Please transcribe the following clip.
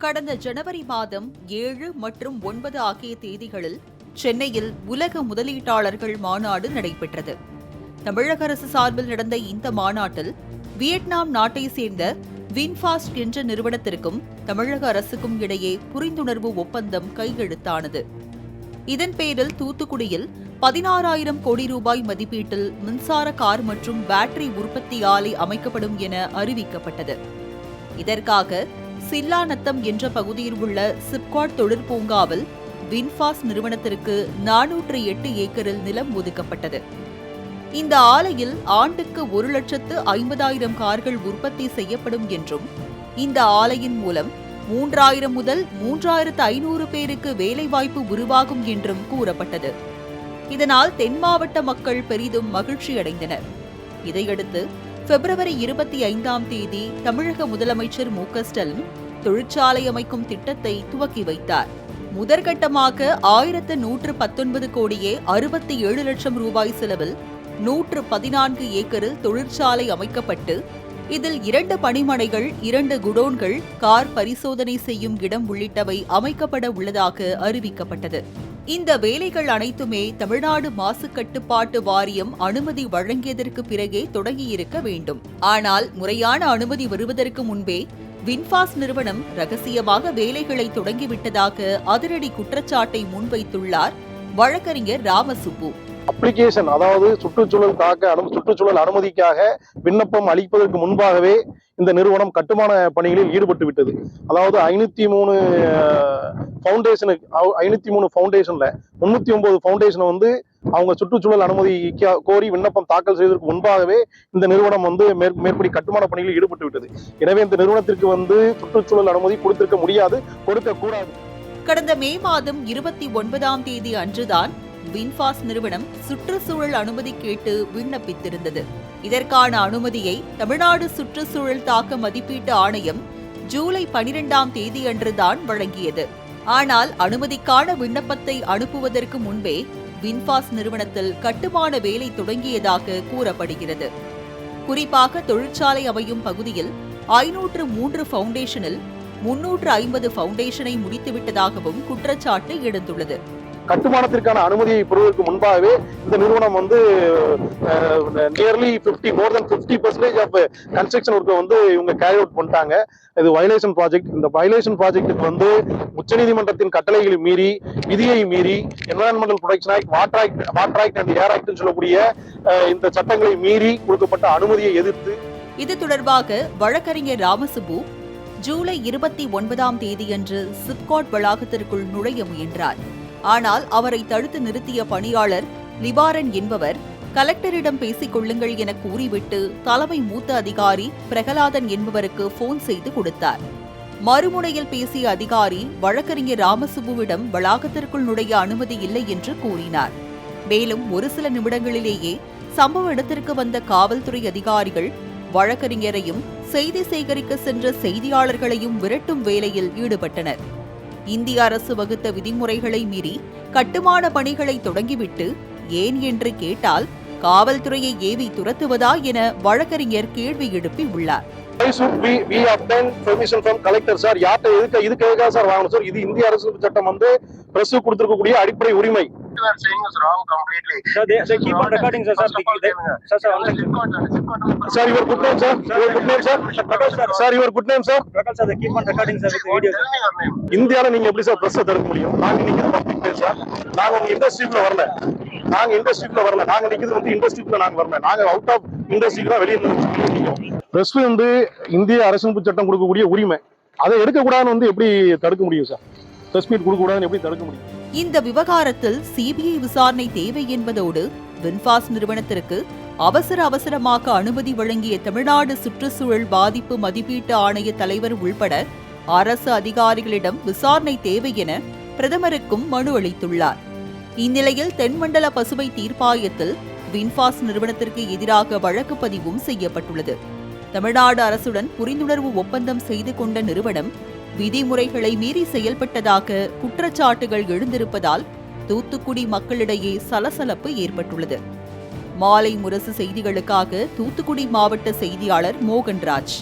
கடந்த ஜனவரி மாதம் 7 மற்றும் 9 ஆகிய தேதிகளில் சென்னையில் உலக முதலீட்டாளர்கள் மாநாடு நடைபெற்றது. தமிழக அரசு சார்பில் நடந்த இந்த மாநாட்டில் வியட்நாம் நாட்டை சேர்ந்த வின்ஃபாஸ்ட் என்ற நிறுவனத்திற்கும் தமிழக அரசுக்கும் இடையே புரிந்துணர்வு ஒப்பந்தம் கையெழுத்தானது. இதன் பேரில் தூத்துக்குடியில் 16,000 கோடி ரூபாய் மதிப்பீட்டில் மின்சார கார் மற்றும் பேட்டரி உற்பத்தி ஆலை அமைக்கப்படும் என அறிவிக்கப்பட்டது. இதற்காக சில்லாநத்தம் என்ற பகுதியில் உள்ள சிப்காட் தொழிற்பூங்காவில் வின்ஃபாஸ்ட் நிறுவனத்திற்கு 408 ஏக்கரில் நிலம் ஒதுக்கப்பட்டது. இந்த ஆலையில் ஆண்டுக்கு 1,50,000 கார்கள் உற்பத்தி செய்யப்படும் என்றும், இந்த ஆலையின் மூலம் 3,000 முதல் 3,500 பேருக்கு வேலைவாய்ப்பு உருவாகும் என்றும் கூறப்பட்டது. இதனால் தென் மாவட்ட மக்கள் பெரிதும் மகிழ்ச்சியடைந்தனர். இதையடுத்து பிப்ரவரி 25ஆம் தேதி தமிழக முதலமைச்சர் மு க ஸ்டாலின் தொழிற்சாலை அமைக்கும் திட்டத்தை துவக்கி வைத்தார். முதற்கட்டமாக 1,119 கோடியே 67 லட்சம் ரூபாய் செலவில் 114 ஏக்கரில் தொழிற்சாலை அமைக்கப்பட்டு, இதில் 2 பணிமனைகள், 2 குடோன்கள், கார் பரிசோதனை செய்யும் இடம் உள்ளிட்டவை அமைக்கப்பட உள்ளதாக அறிவிக்கப்பட்டது. இந்த வேலைகள் அனைத்துமே தமிழ்நாடு மாசு கட்டுப்பாட்டு வாரியம் அனுமதி வழங்கியதற்கு பிறகே தொடங்கியிருக்க வேண்டும். ஆனால் முறையான அனுமதி வருவதற்கு முன்பே வின்ஃபாஸ்ட் நிறுவனம் ரகசியமாக வேலைகளை தொடங்கிவிட்டதாக அதிரடி குற்றச்சாட்டை முன்வைத்துள்ளார் வழக்கறிஞர் ராமசுப்பு. அப்ளிகேஷன், அதாவது சுற்றுச்சூழல் அனுமதிக்காக விண்ணப்பம் அளிப்பதற்கு முன்பாகவே இந்த நிறுவனம் கட்டுமான பணிகளில் ஈடுபட்டு விட்டது. அதாவது 503 ஃபவுண்டேஷன்ல 309 ஃபவுண்டேஷனை அவங்க சுற்றுச்சூழல் அனுமதி கோரி விண்ணப்பம் தாக்கல் செய்வதற்கு முன்பாகவே இந்த நிறுவனம் மேற்படி கட்டுமான பணிகளில் ஈடுபட்டு விட்டது. எனவே இந்த நிறுவனத்திற்கு சுற்றுச்சூழல் அனுமதி கொடுத்திருக்க முடியாது, கொடுக்க கூடாது. கடந்த மே மாதம் 29ஆம் தேதி அன்றுதான் வின்ஃபாஸ்ட் நிறுவனம் சுற்றுச்சூழல் அனுமதி கேட்டு விண்ணப்பித்திருந்தது. இதற்கான அனுமதியை தமிழ்நாடு சுற்றுச்சூழல் தாக்க மதிப்பீட்டு ஆணையம் ஜூலை 12ஆம் தேதி அன்றுதான் வழங்கியது. ஆனால் அனுமதிக்கான விண்ணப்பத்தை அனுப்புவதற்கு முன்பே வின்ஃபாஸ்ட் நிறுவனத்தில் கட்டுமான வேலை தொடங்கியதாக கூறப்படுகிறது. குறிப்பாக தொழிற்சாலை அமையும் பகுதியில் 503 ஃபவுண்டேஷனில் 350 ஃபவுண்டேஷனை முடித்துவிட்டதாகவும் குற்றச்சாட்டு எழுந்துள்ளது. கட்டுமானத்திற்கான அனுமதியை பெறுவதற்கு முன்பாகவே இந்த நிறுவனம் nearly more than 50% of construction ஒர்க்கை இவங்க கேரி அவுட் பண்ணிட்டாங்க. இது வயலேஷன் ப்ராஜெக்ட். இந்த வயலேஷன் ப்ராஜெக்டுக்கு உச்சநீதிமன்றத்தின் கட்டளைகளை மீறி, விதியை மீறி, environmental protection act, water act and air act சொல்லக்கூடிய இந்த சட்டங்களை மீறி கொடுக்கப்பட்ட அனுமதியை எதிர்த்து இது தொடர்பாக வழக்கறிஞர் ராமசுப்பு ஜூலை 29ஆம் தேதியன்று சிப்காட் வளாகத்திற்குள் நுழைய முயன்றார். ஆனால் அவரை தடுத்து நிறுத்திய பணியாளர் லிபாரன் என்பவர் கலெக்டரிடம் பேசிக் கொள்ளுங்கள் என கூறிவிட்டு தலைமை மூத்த அதிகாரி பிரகலாதன் என்பவருக்கு போன் செய்து கொடுத்தார். மறுமுனையில் பேசிய அதிகாரி வழக்கறிஞர் ராமசுப்புவிடம் வளாகத்திற்குள் நுழைய அனுமதி இல்லை என்று கூறினார். மேலும் ஒரு சில நிமிடங்களிலேயே சம்பவ இடத்திற்கு வந்த காவல்துறை அதிகாரிகள் வழக்கறிஞரையும் செய்தி சேகரிக்க சென்ற செய்தியாளர்களையும் விரட்டும் வேலையில் ஈடுபட்டனர். இந்திய அரசு வகுத்த விதிமுறைகளை மீறி கட்டுமான பணிகளை தொடங்கிவிட்டு ஏன் என்று கேட்டால் காவல்துறையை ஏவி துரத்துவதா என வழக்கறிஞர் கேள்வி எழுப்பி உள்ளார். இது இந்திய அரசு சட்டம் பிரஸ் கொடுத்திருக்கக்கூடிய அடிப்படை உரிமை. இந்தியால நீங்க எப்படி சார் பிரஸ் தடுக்க முடியும்? நாங்க உங்க இண்டஸ்ட்ரிக்குள்ள வரல. நாங்க நிக்கிறது இண்டஸ்ட்ரிக்குள்ள நாங்க வரல. நாங்க அவுட் ஆஃப் இண்டஸ்ட்ரிக்கு தான் வெளியே நிக்கிறோம். பிரஸ் இந்திய அரசியலமைப்பு சட்டம் கொடுக்கக்கூடிய உரிமை. அதை எடுக்கக்கூடாதுன்னு எப்படி தடுக்க முடியும் சார்? பிரஸ் மீட் கொடுக்கக்கூடாதுன்னு எப்படி தடுக்க முடியும்? இந்த விவகாரத்தில் சிபிஐ விசாரணை தேவை என்பதோடு வின்ஃபாஸ்ட் நிறுவனத்திற்கு அவசரமாக அனுமதி வழங்கிய தமிழ்நாடு சுற்றுச்சூழல் பாதிப்பு மதிப்பீட்டு ஆணைய தலைவர் உள்பட அரசு அதிகாரிகளிடம் விசாரணை தேவை என பிரதமருக்கும் மனு அளித்துள்ளார். இந்நிலையில் தென்மண்டல பசுமை தீர்ப்பாயத்தில் வின்ஃபாஸ்ட் நிறுவனத்திற்கு எதிராக வழக்கு பதிவும் செய்யப்பட்டுள்ளது. தமிழ்நாடு அரசுடன் புரிந்துணர்வு ஒப்பந்தம் செய்து கொண்ட நிறுவனம் விதிமுறைகளை மீறி செயல்பட்டதாக குற்றச்சாட்டுகள் எழுந்திருப்பதால் தூத்துக்குடி மக்களிடையே சலசலப்பு ஏற்பட்டுள்ளது. மாலை முரசு செய்திகளுக்காக தூத்துக்குடி மாவட்ட செய்தியாளர் மோகன்ராஜ்.